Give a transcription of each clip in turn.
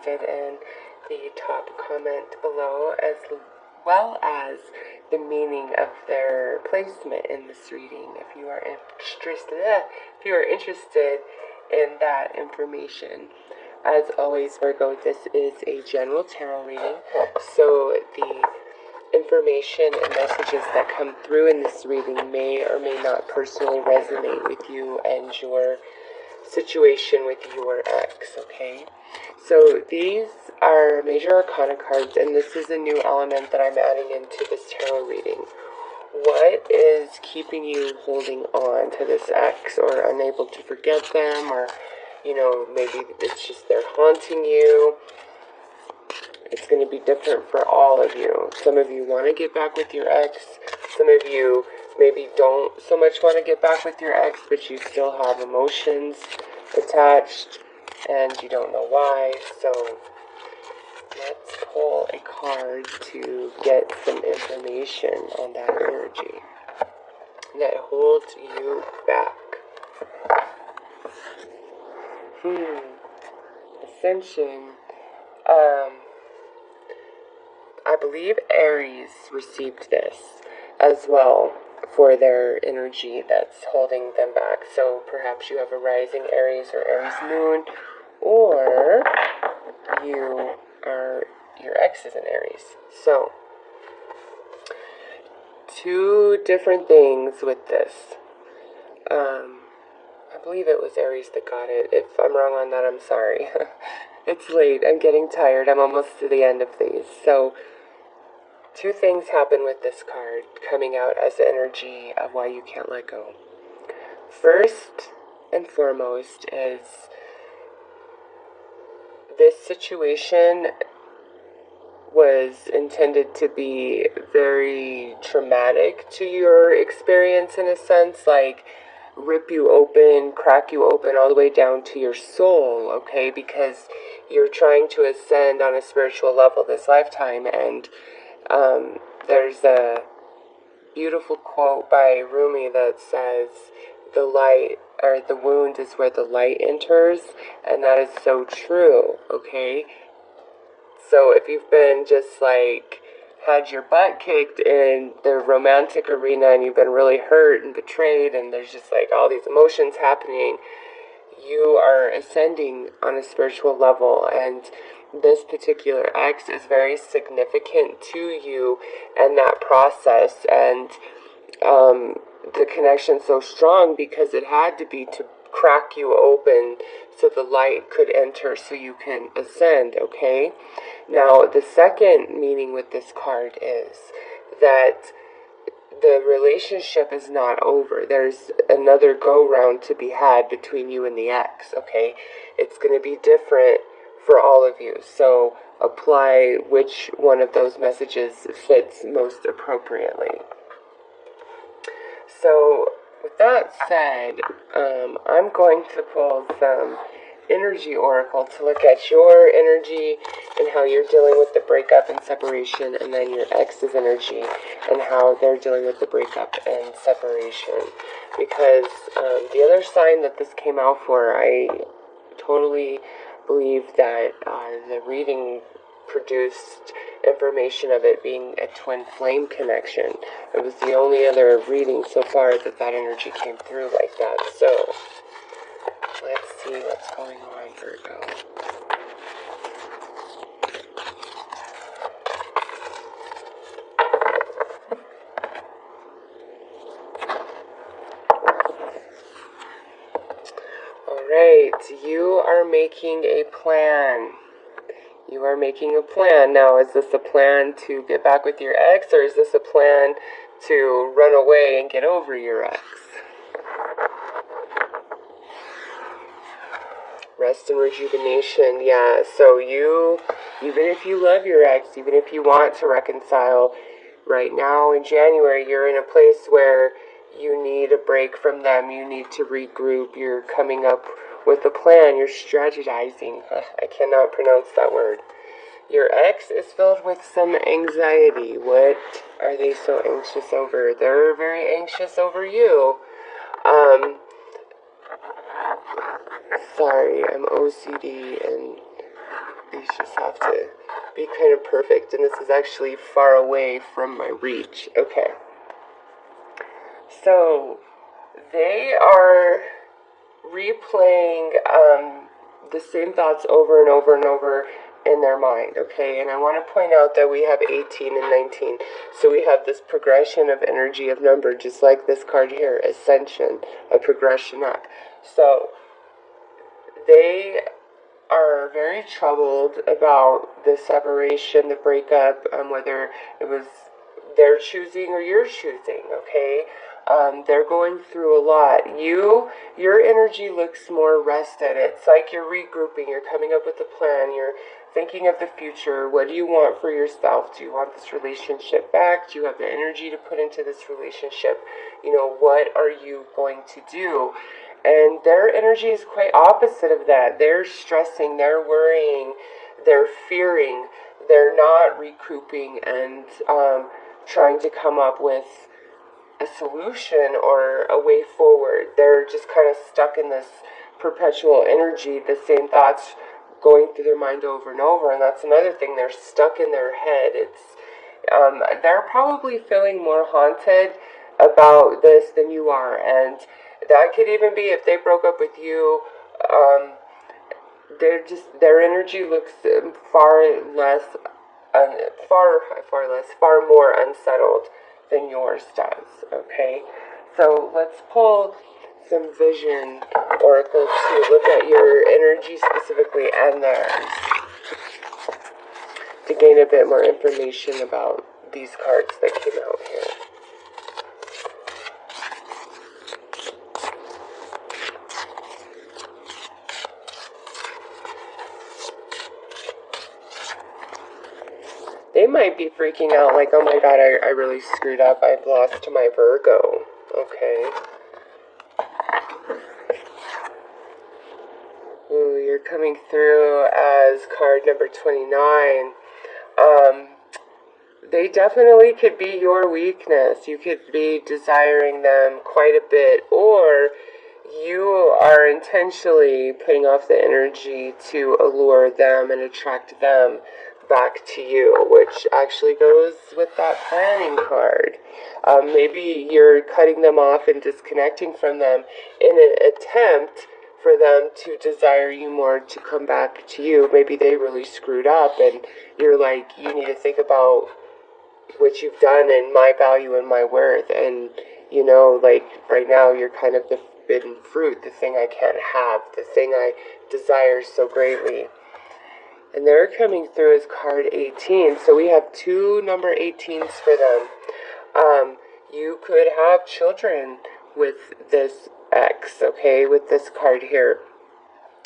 posted in the top comment below, as well as the meaning of their placement in this reading. If you are interested in that information. As always, Virgo, this is a general tarot reading, so the information and messages that come through in this reading may or may not personally resonate with you and your situation with your ex, okay? So these are major arcana cards, and this is a new element that I'm adding into this tarot reading. What is keeping you holding on to this ex or unable to forget them, or, you know, maybe it's just they're haunting you? It's going to be different for all of you. Some of you want to get back with your ex. Some of you maybe don't so much want to get back with your ex, but you still have emotions attached and you don't know why. So let's pull a card to get some information on that energy that holds you back. Ascension. I believe Aries received this as well for their energy that's holding them back. So perhaps you have a rising Aries or Aries moon, or your ex is an Aries. So two different things with this. I believe it was Aries that got it. If I'm wrong on that, I'm sorry. It's late. I'm getting tired. I'm almost to the end of these. So two things happen with this card coming out as the energy of why you can't let go. First and foremost is this situation was intended to be very traumatic to your experience, in a sense, like rip you open, crack you open all the way down to your soul, okay? Because you're trying to ascend on a spiritual level this lifetime, and there's a beautiful quote by Rumi that says, the light, or the wound is where the light enters, and that is so true, okay? So if you've been just like, had your butt kicked in the romantic arena and you've been really hurt and betrayed and there's just like all these emotions happening, you are ascending on a spiritual level, and this particular ex is very significant to you and that process, and the connection so strong because it had to be to crack you open so the light could enter so you can ascend, okay? Now, the second meaning with this card is that the relationship is not over. There's another go-round to be had between you and the ex, okay? It's going to be different for all of you, so apply which one of those messages fits most appropriately. So, with that said, I'm going to pull some energy oracle to look at your energy and how you're dealing with the breakup and separation, and then your ex's energy and how they're dealing with the breakup and separation. Because the other sign that this came out for, I totally believe that the reading produced information of it being a twin flame connection. It was the only other reading so far that energy came through like that. So let's see what's going on, Virgo. Alright, you are making a plan. You are making a plan. Now, is this a plan to get back with your ex, or is this a plan to run away and get over your ex? Rest and rejuvenation, yeah. So you, even if you love your ex, even if you want to reconcile, right now in January, you're in a place where you need a break from them. You need to regroup. You're coming up with a plan. You're strategizing. I cannot pronounce that word. Your ex is filled with some anxiety. What are they so anxious over? They're very anxious over you. Sorry, I'm OCD and these just have to be kind of perfect, and this is actually far away from my reach. Okay. So, they are replaying the same thoughts over and over and over in their mind, okay? And I want to point out that we have 18 and 19. So we have this progression of energy of number, just like this card here, ascension, a progression up. So they are very troubled about the separation, the breakup, whether it was their choosing or your choosing, okay? They're going through a lot. Your energy looks more rested. It's like you're regrouping. You're coming up with a plan. You're thinking of the future. What do you want for yourself? Do you want this relationship back? Do you have the energy to put into this relationship? What are you going to do? And their energy is quite opposite of that. They're stressing, they're worrying, they're fearing. They're not recouping and trying to come up with a solution or a way forward. They're just kind of stuck in this perpetual energy, the same thoughts going through their mind over and over. And that's another thing, they're stuck in their head. They're probably feeling more haunted about this than you are, and that could even be if they broke up with you. Their energy looks far more unsettled than yours does, okay? So let's pull some vision oracles to look at your energy specifically and theirs to gain a bit more information about these cards that came out here. They might be freaking out like, oh my god, I really screwed up. I've lost my Virgo. Okay. Ooh, you're coming through as card number 29. They definitely could be your weakness. You could be desiring them quite a bit, or you are intentionally putting off the energy to allure them and attract them back to you, which actually goes with that planning card. Maybe you're cutting them off and disconnecting from them in an attempt for them to desire you more, to come back to you. Maybe they really screwed up and you're like, you need to think about what you've done and my value and my worth. And, like right now you're kind of the forbidden fruit, the thing I can't have, the thing I desire so greatly. And they're coming through as card 18. So we have two number 18s for them. You could have children with this X, okay, with this card here.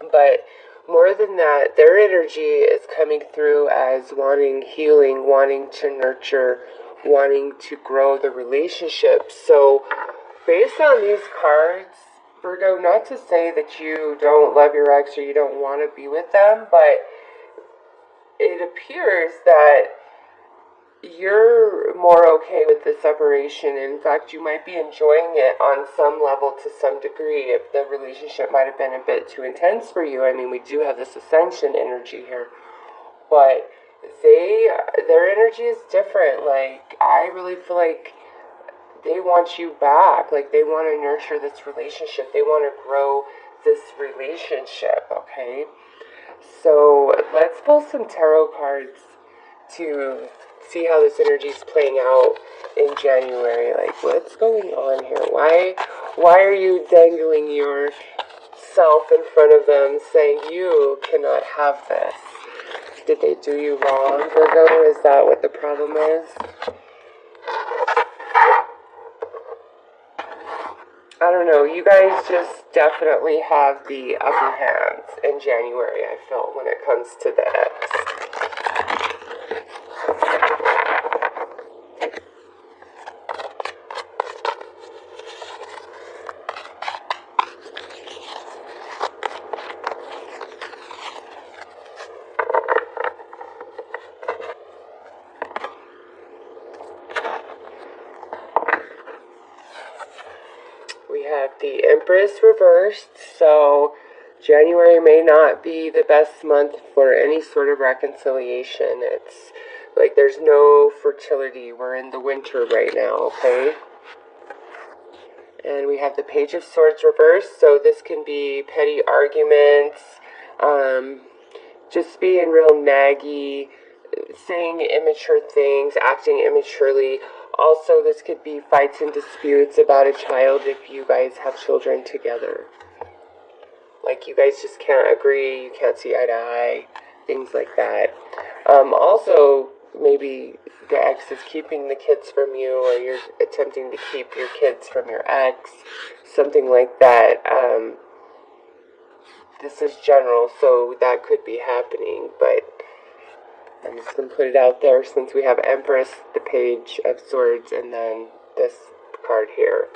But more than that, their energy is coming through as wanting healing, wanting to nurture, wanting to grow the relationship. So based on these cards, Virgo, not to say that you don't love your ex or you don't want to be with them, but it appears that you're more okay with the separation. In fact, you might be enjoying it on some level to some degree if the relationship might have been a bit too intense for you. I mean, we do have this ascension energy here, but their energy is different. Like, I really feel like they want you back. Like, they want to nurture this relationship. They want to grow this relationship, okay? So let's pull some tarot cards to see how this energy is playing out in January. Like, what's going on here? Why are you dangling yourself in front of them saying you cannot have this? Did they do you wrong, Virgo? Is that what the problem is? I don't know, you guys just definitely have the upper hand in January, I feel, when it comes to the X. We have the Empress reversed, so January may not be the best month for any sort of reconciliation. It's like there's no fertility. We're in the winter right now, okay? And we have the Page of Swords reversed, so this can be petty arguments, just being real naggy, saying immature things, acting immaturely. Also, this could be fights and disputes about a child if you guys have children together. Like, you guys just can't agree, you can't see eye to eye, things like that. Also, maybe the ex is keeping the kids from you, or you're attempting to keep your kids from your ex, something like that. This is general, so that could be happening, but I'm just going to put it out there since we have Empress, the Page of Swords, and then this card here.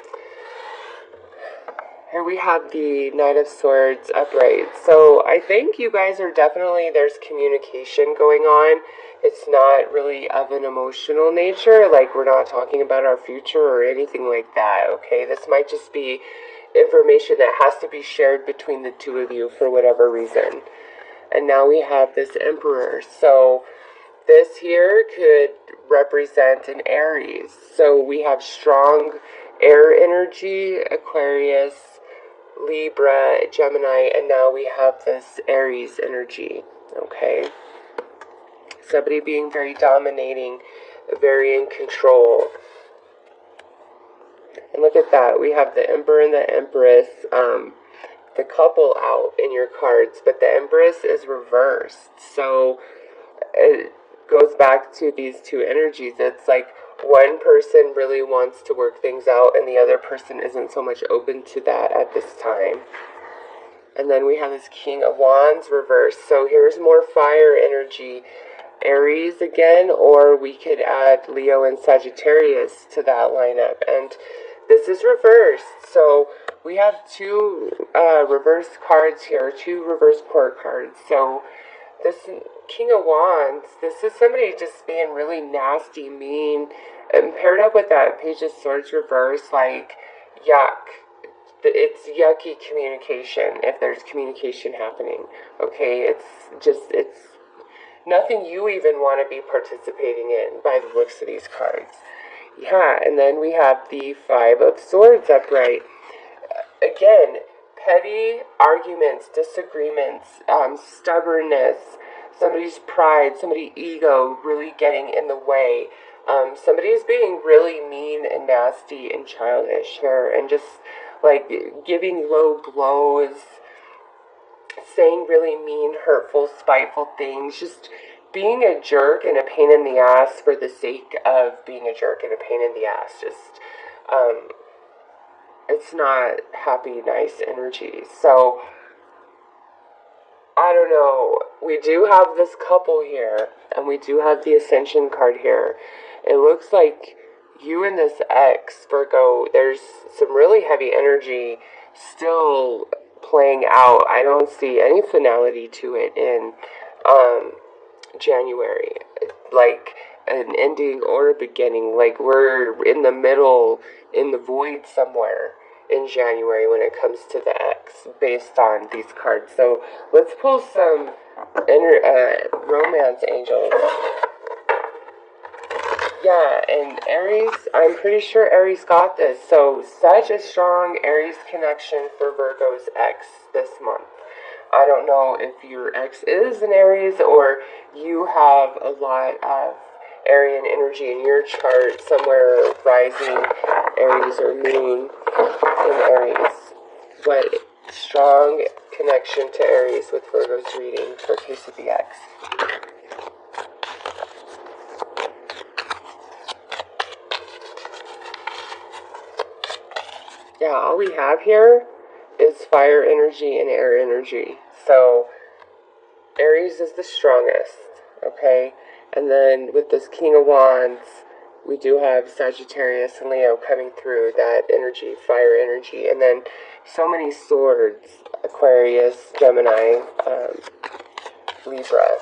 Here we have the Knight of Swords upright. So I think you guys are definitely, there's communication going on. It's not really of an emotional nature, like we're not talking about our future or anything like that, okay? This might just be information that has to be shared between the two of you for whatever reason. And now we have this Emperor. So this here could represent an Aries. So we have strong air energy, Aquarius, Libra, Gemini, and now we have this Aries energy, okay? Somebody being very dominating, very in control. And look at that, we have the Emperor and the Empress, the couple out in your cards, but the Empress is reversed. So it goes back to these two energies. It's like one person really wants to work things out and the other person isn't so much open to that at this time. And then we have this King of Wands reversed. So here's more fire energy, Aries again, or we could add Leo and Sagittarius to that lineup. And this is reversed. So we have two reverse cards here, two reverse court cards. So this King of Wands, this is somebody just being really nasty, mean, and paired up with that Page of Swords reverse, like, yuck. It's yucky communication, if there's communication happening, okay? It's nothing you even want to be participating in by the looks of these cards. Yeah, and then we have the Five of Swords upright. Again, petty arguments, disagreements, stubbornness, somebody's pride, somebody's ego really getting in the way. Somebody's being really mean and nasty and childish here, and just like giving low blows, saying really mean, hurtful, spiteful things, just being a jerk and a pain in the ass for the sake of being a jerk and a pain in the ass. Just, it's not happy, nice energy. So, I don't know. We do have this couple here, and we do have the Ascension card here. It looks like you and this ex, Virgo, there's some really heavy energy still playing out. I don't see any finality to it in January. Like an ending or a beginning. Like we're in the middle, in the void somewhere in January when it comes to the X based on these cards. So let's pull some romance angels. Yeah, and Aries, I'm pretty sure Aries got this. So such a strong Aries connection for Virgo's X this month. I don't know if your ex is an Aries or you have a lot of Arian energy in your chart, somewhere rising Aries or moon in Aries. But strong connection to Aries with Virgo's reading for Case of the X. Yeah, all we have here is fire energy and air energy. So Aries is the strongest, okay? And then with this King of Wands, we do have Sagittarius and Leo coming through, that energy, fire energy. And then so many swords, Aquarius, Gemini, Libra.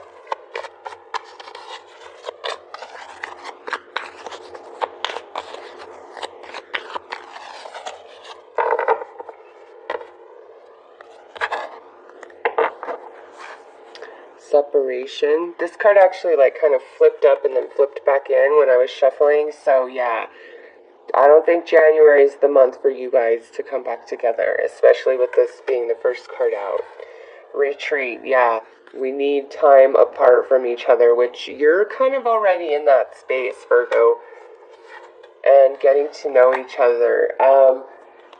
separation. This card actually like kind of flipped up and then flipped back in when I was shuffling. So yeah, I don't think January is the month for you guys to come back together, especially with this being the first card out. Retreat, yeah. We need time apart from each other, which you're kind of already in that space, Virgo, and getting to know each other.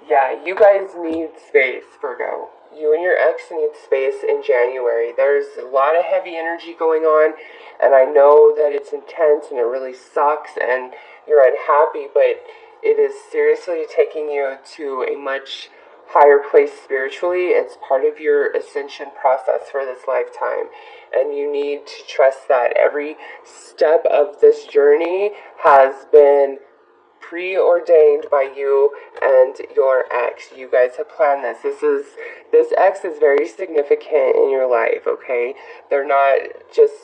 Yeah, you guys need space, Virgo. You and your ex need space in January. There's a lot of heavy energy going on, and I know that it's intense and it really sucks and you're unhappy, but it is seriously taking you to a much higher place spiritually. It's part of your ascension process for this lifetime, and you need to trust that every step of this journey has been preordained by you and your ex. You guys have planned this. This ex is very significant in your life, okay? They're not just,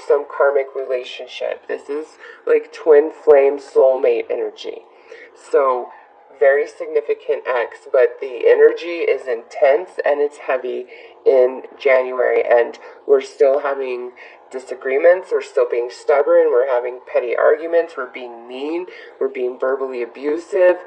some karmic relationship. This is like twin flame soulmate energy. So very significant ex, but the energy is intense and it's heavy in January, and we're still having disagreements, we're still being stubborn, we're having petty arguments, we're being mean, we're being verbally abusive,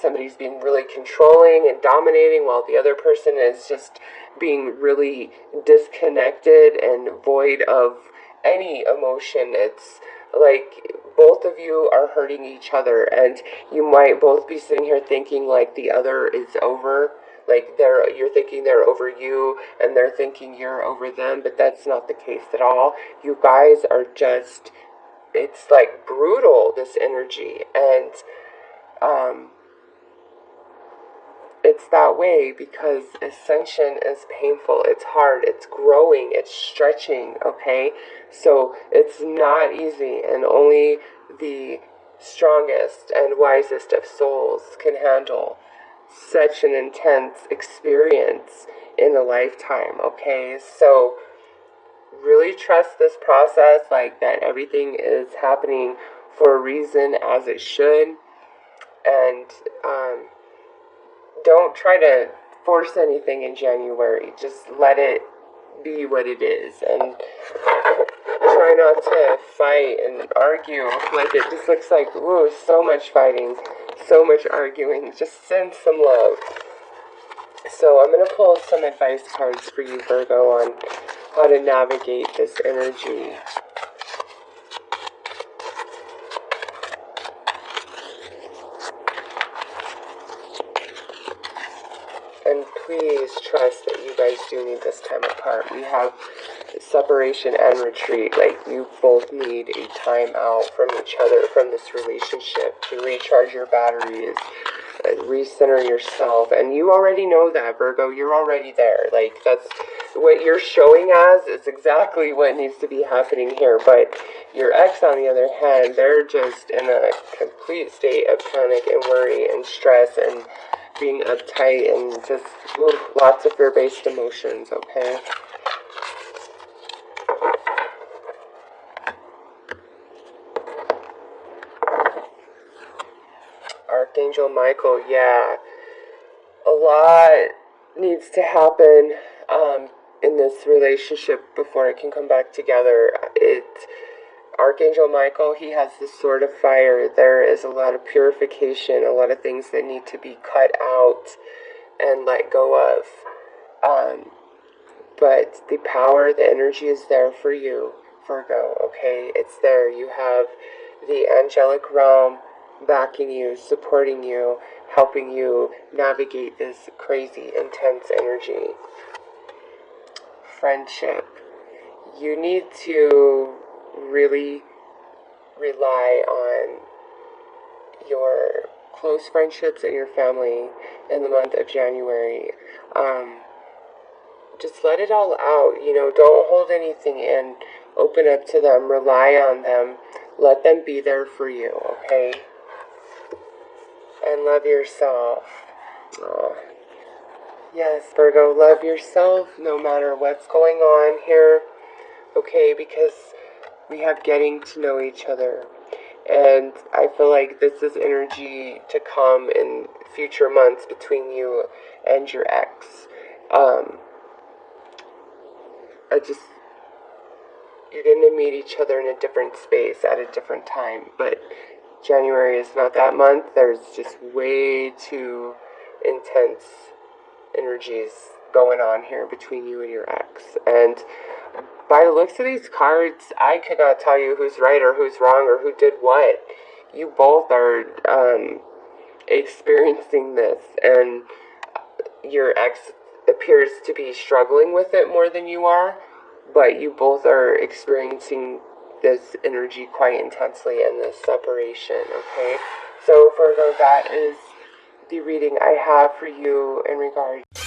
somebody's being really controlling and dominating while the other person is just being really disconnected and void of any emotion. It's like both of you are hurting each other, and you might both be sitting here thinking like the other is over, like you're thinking they're over you and they're thinking you're over them, but that's not the case at all. You guys are just, it's like brutal, this energy, and it's that way because ascension is painful, it's hard, it's growing, it's stretching, okay? So it's not easy, and only the strongest and wisest of souls can handle such an intense experience in a lifetime, okay? So really trust this process, like that everything is happening for a reason, as it should, and don't try to force anything in January. Just let it be what it is, and try not to fight and argue. Like, it just looks like, ooh, so much fighting, so much arguing. Just send some love. So I'm going to pull some advice cards for you, Virgo, on how to navigate this energy. And please trust that you guys do need this time apart. We have separation and retreat. Like, you both need a time out from each other, from this relationship, to recharge your batteries, recenter yourself. And you already know that, Virgo. You're already there. Like, that's what you're showing as is exactly what needs to be happening here. But your ex, on the other hand, they're just in a complete state of panic and worry and stress and being uptight and just lots of fear-based emotions, okay? Archangel Michael, yeah. A lot needs to happen in this relationship before it can come back together. Archangel Michael, he has the sword of fire. There is a lot of purification, a lot of things that need to be cut out and let go of. But the power, the energy is there for you, Virgo, okay? It's there. You have the angelic realm backing you, supporting you, helping you navigate this crazy, intense energy. Friendship. You need to really rely on your close friendships and your family in the month of January. Just let it all out, don't hold anything in. Open up to them, rely on them, let them be there for you, okay? And love yourself. Oh. Yes, Virgo, love yourself no matter what's going on here, okay? Because we have getting to know each other. And I feel like this is energy to come in future months between you and your ex. just, you're going to meet each other in a different space at a different time. But January is not that month. There's just way too intense energies going on here between you and your ex. And by the looks of these cards, I could not tell you who's right or who's wrong or who did what. You both are experiencing this, and your ex appears to be struggling with it more than you are, but you both are experiencing this energy quite intensely in this separation, okay? So, Virgo, that is the reading I have for you in regards